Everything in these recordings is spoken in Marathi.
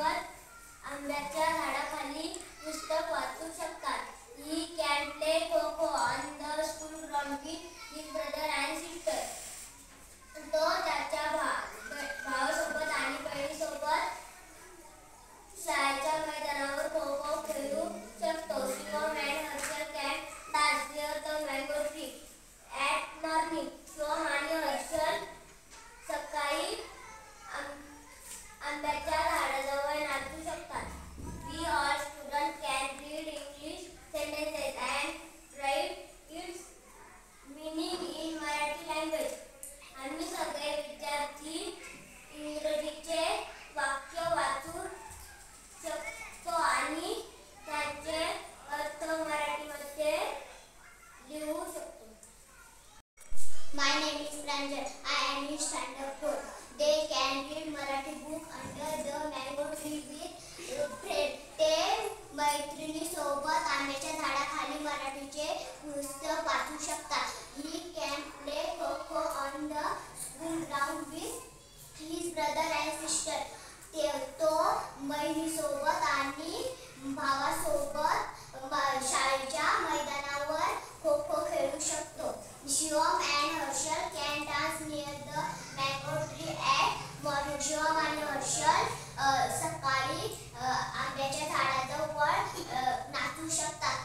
सोबत आंब्याच्या झाडाखाली पुस्तक वाचू शकतात. He can play Kho-Kho on the school ground with his brother and sister. तो त्याच्या भावासोबत आणि बहिणीसोबत शाळेच्या मैदानावर खो-खो खेळू शकतो. Shivam and Harshal can dance near the mango tree at morning. Shivam आणि हर्षल सकाळी आंब्याच्या झाडाजवळ नाचू शकतात. We all students can read English sentences and write its meaning in Marathi language. आम्ही सगळे विद्यार्थी इंग्रजीचे वाक्य वाचू शकतो आणि त्याचे अर्थ मराठीमध्ये लिहू शकतो. My name is Pranjal. I am in standard 4. They can read Marathi book under the mango tree with friend. ते मैत्रिणी सोबत आंब्याच्या झाडाखाली मराठीचे पुस्तक वाचू शकतात. He can play Kho-Kho on the school ground with his brother and sister. तो बहिणीसोबत आणि भावासोबत शाळेच्या मैदानावर खो-खो खेळू शकतो. Shivam and Harshal can dance near the mango tree at morning. Shivam आणि हर्षल सकाळी आंब्याच्या झाडाजवळ नाचू शकतात.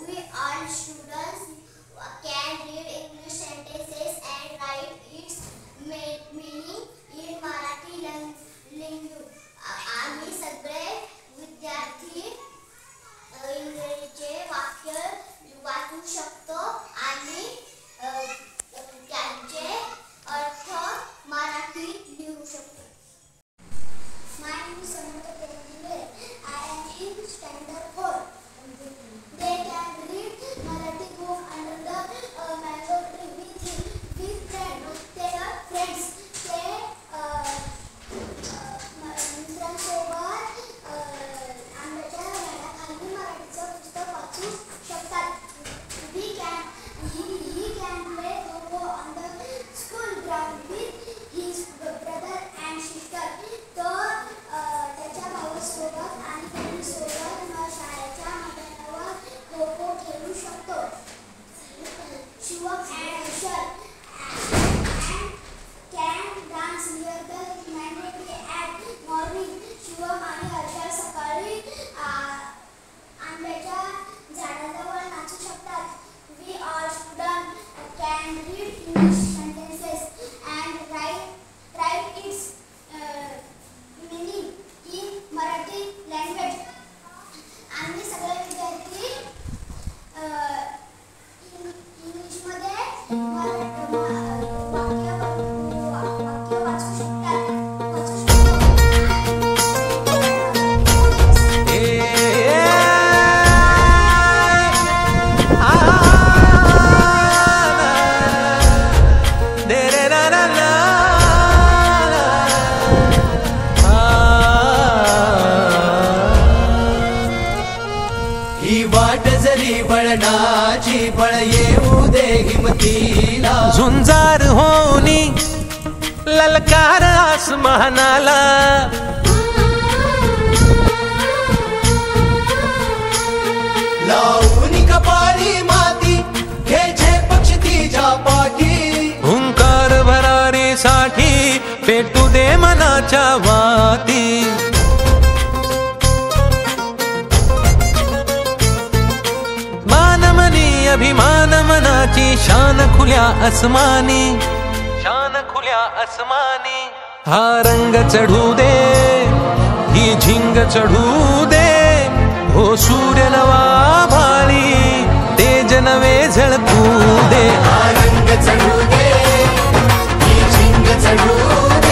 We all students can read English sentences and write its meaning in Marathi language. आम्ही सगळे विद्यार्थी इंग्रजीचे वाक्य वाचू शकतो आणि त्यांचे अर्थ मराठीत लिहू शकतो. My name is Samantha Pendile. I am in standard 4. They can read Marathi book under the mango tree with their friends. ते मित्रांसोबत आंब्याच्या झाडाखाली मराठीचं पुस्तक वाचू शकतात. He can play Kho-Kho on the school ground with his brother and sister. तो त्याच्या भावासोबत आणि बहिणीसोबत शाळेच्या मैदानावर खो-खो खेळू शकतो. Shivam and Harshal can dance near the mango tree at morning. Shivam आणि हर्षल सकाळी आंब्याच्या झाडाजवळ नाचू शकतात. We all students can read English sentences and write its meaning in Marathi language. आम्ही सगळे विद्यार्थी इंग्लिशमध्ये वाक्य वाचू शकतात. ही वाट जरी वळणाची फळ येऊ दे हिमतीला. झुंजार होनी ललकार आसमानाला. लावून कपाळी माती घ्यायचे पक्ष तिच्या पाठी. हुंकार भरारीसाठी पेटू दे मनाच्या वाती. मानमनी अभिमान मनाची शान खुल्या आसमानी. शान खुल्या आसमानी. हा रंग चढू दे ही झिंग चढू दे. हो सूर्य नवा भाळी तेज नवे झळकू दे. हा रंग चढू दे ही झिंग चढू दे.